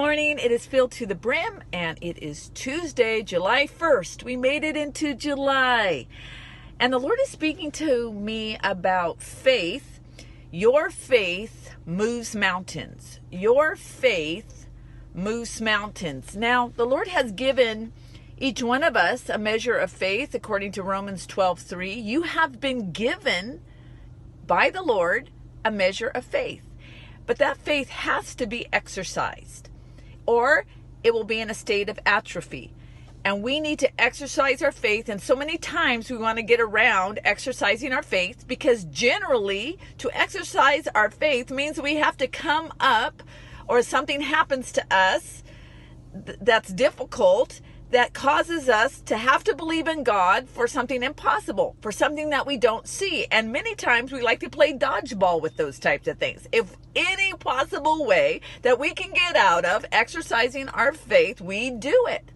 morning. It is filled to the brim, and it is Tuesday, July 1st. We made it into July. And the Lord is speaking to me about faith. Your faith moves mountains. Your faith moves mountains. Now, the Lord has given each one of us a measure of faith according to Romans 12:3. You have been given by the Lord a measure of faith. But that faith has to be exercised, or it will be in a state of atrophy. And we need to exercise our faith. And so many times we want to get around exercising our faith, because generally to exercise our faith means we have to come up, or something happens to us that's difficult, that causes us to have to believe in God for something impossible, for something that we don't see. And many times we like to play dodgeball with those types of things. If any possible way that we can get out of exercising our faith, we do it.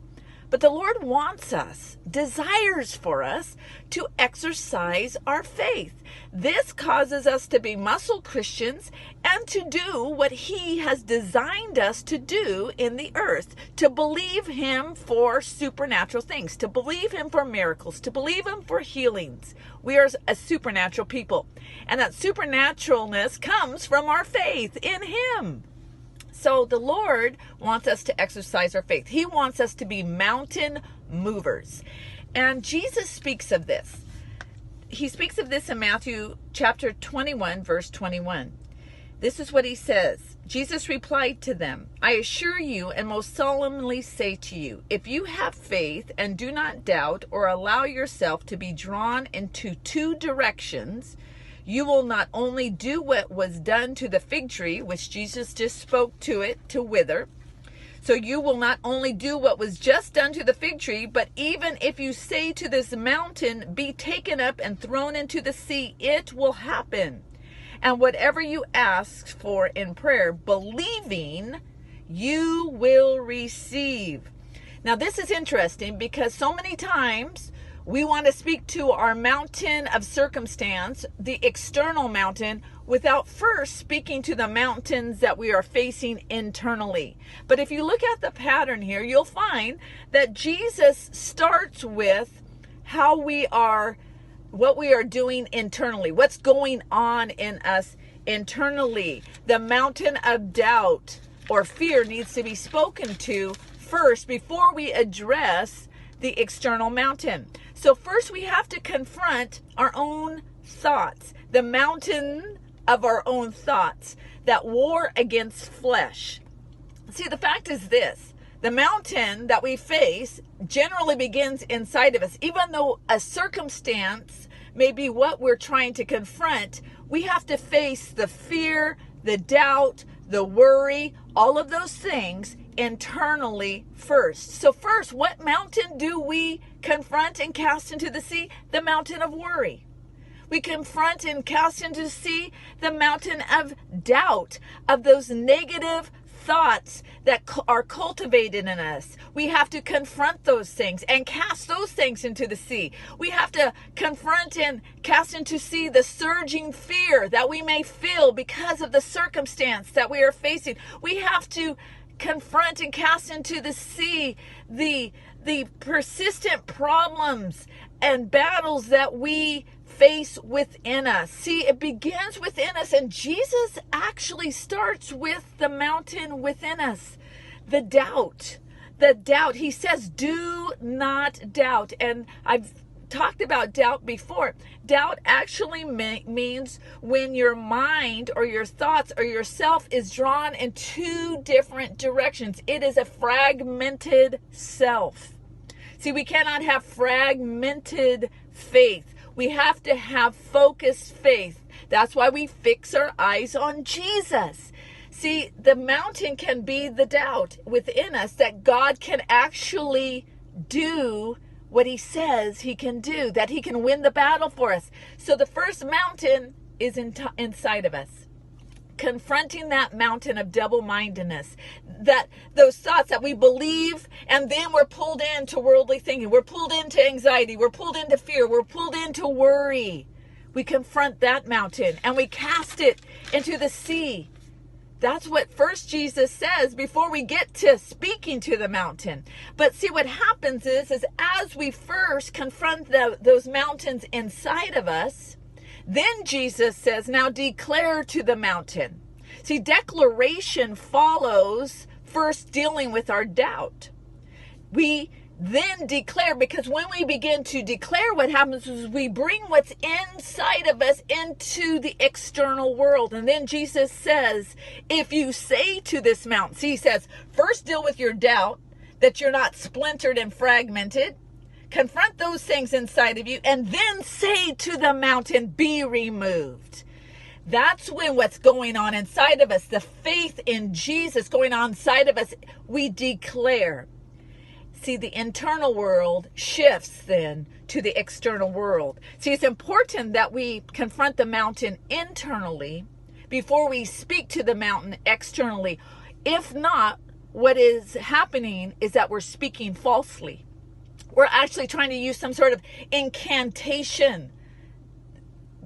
But the Lord wants us, desires for us to exercise our faith. This causes us to be muscle Christians and to do what He has designed us to do in the earth, to believe Him for supernatural things, to believe Him for miracles, to believe Him for healings. We are a supernatural people, and that supernaturalness comes from our faith in Him. So the Lord wants us to exercise our faith. He wants us to be mountain movers. And Jesus speaks of this. He speaks of this in Matthew chapter 21, verse 21. This is what He says. Jesus replied to them, I assure you and most solemnly say to you, if you have faith and do not doubt or allow yourself to be drawn into two directions, you will not only do what was done to the fig tree, which Jesus just spoke to it to wither. So you will not only do what was just done to the fig tree, but even if you say to this mountain, be taken up and thrown into the sea, it will happen. And whatever you ask for in prayer, believing, you will receive. Now this is interesting, because so many times we want to speak to our mountain of circumstance, the external mountain, without first speaking to the mountains that we are facing internally. But if you look at the pattern here, you'll find that Jesus starts with how we are, what we are doing internally, what's going on in us internally. The mountain of doubt or fear needs to be spoken to first before we address the external mountain. So first we have to confront our own thoughts, the mountain of our own thoughts that war against flesh. See, the fact is this: the mountain that we face generally begins inside of us. Even though a circumstance may be what we're trying to confront, we have to face the fear, the doubt, the worry, all of those things internally first. So first, what mountain do we confront and cast into the sea? The mountain of worry. We confront and cast into the sea the mountain of doubt, of those negative thoughts that are cultivated in us. We have to confront those things and cast those things into the sea. We have to confront and cast into sea the surging fear that we may feel because of the circumstance that we are facing. We have to confront and cast into the sea the persistent problems and battles that we face within us. See, it begins within us, and Jesus actually starts with the mountain within us, the doubt. The doubt. He says, do not doubt. And I've talked about doubt before. Doubt actually means when your mind or your thoughts or yourself is drawn in two different directions. It is a fragmented self. See, we cannot have fragmented faith. We have to have focused faith. That's why we fix our eyes on Jesus. See, the mountain can be the doubt within us that God can actually do what He says He can do, that He can win the battle for us. So the first mountain is inside of us. Confronting that mountain of double-mindedness, that those thoughts that we believe, and then we're pulled into worldly thinking, we're pulled into anxiety, we're pulled into fear, we're pulled into worry. We confront that mountain and we cast it into the sea. That's what first Jesus says before we get to speaking to the mountain. But see, what happens is as we first confront those mountains inside of us, then Jesus says, now declare to the mountain. See, declaration follows first dealing with our doubt. We then declare, because when we begin to declare, what happens is we bring what's inside of us into the external world. And then Jesus says, if you say to this mountain, see, he says, first deal with your doubt that you're not splintered and fragmented. Confront those things inside of you, and then say to the mountain, be removed. That's when what's going on inside of us, the faith in Jesus going on inside of us, we declare. See, the internal world shifts then to the external world. See, it's important that we confront the mountain internally before we speak to the mountain externally. If not, what is happening is that we're speaking falsely. We're actually trying to use some sort of incantation.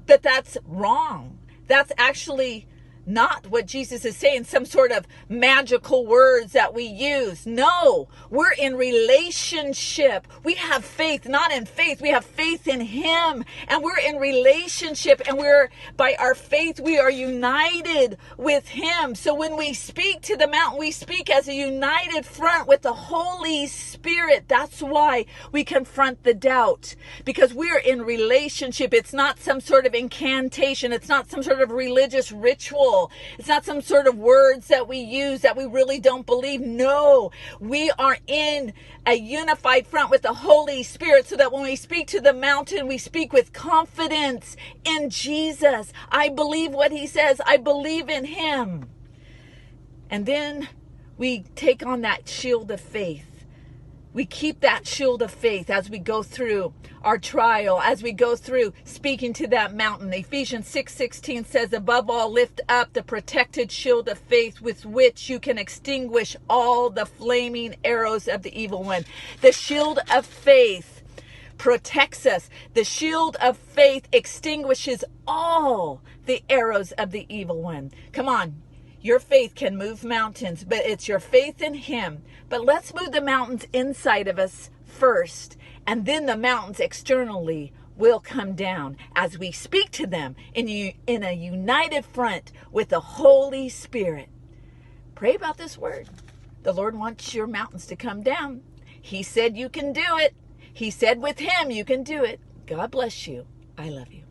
But that's wrong. That's actually not what Jesus is saying, some sort of magical words that we use. No, we're in relationship. We have faith, not in faith. We have faith in him, and we're in relationship, and by our faith, we are united with him. So when we speak to the mountain, we speak as a united front with the Holy Spirit. That's why we confront the doubt, because we're in relationship. It's not some sort of incantation. It's not some sort of religious ritual. It's not some sort of words that we use that we really don't believe. No, we are in a unified front with the Holy Spirit, so that when we speak to the mountain, we speak with confidence in Jesus. I believe what he says. I believe in him. And then we take on that shield of faith. We keep that shield of faith as we go through our trial, as we go through speaking to that mountain. Ephesians 6:16 says, above all, lift up the protected shield of faith with which you can extinguish all the flaming arrows of the evil one. The shield of faith protects us. The shield of faith extinguishes all the arrows of the evil one. Come on. Your faith can move mountains, but it's your faith in him. But let's move the mountains inside of us first, and then the mountains externally will come down as we speak to them in a united front with the Holy Spirit. Pray about this word. The Lord wants your mountains to come down. He said you can do it. He said with him you can do it. God bless you. I love you.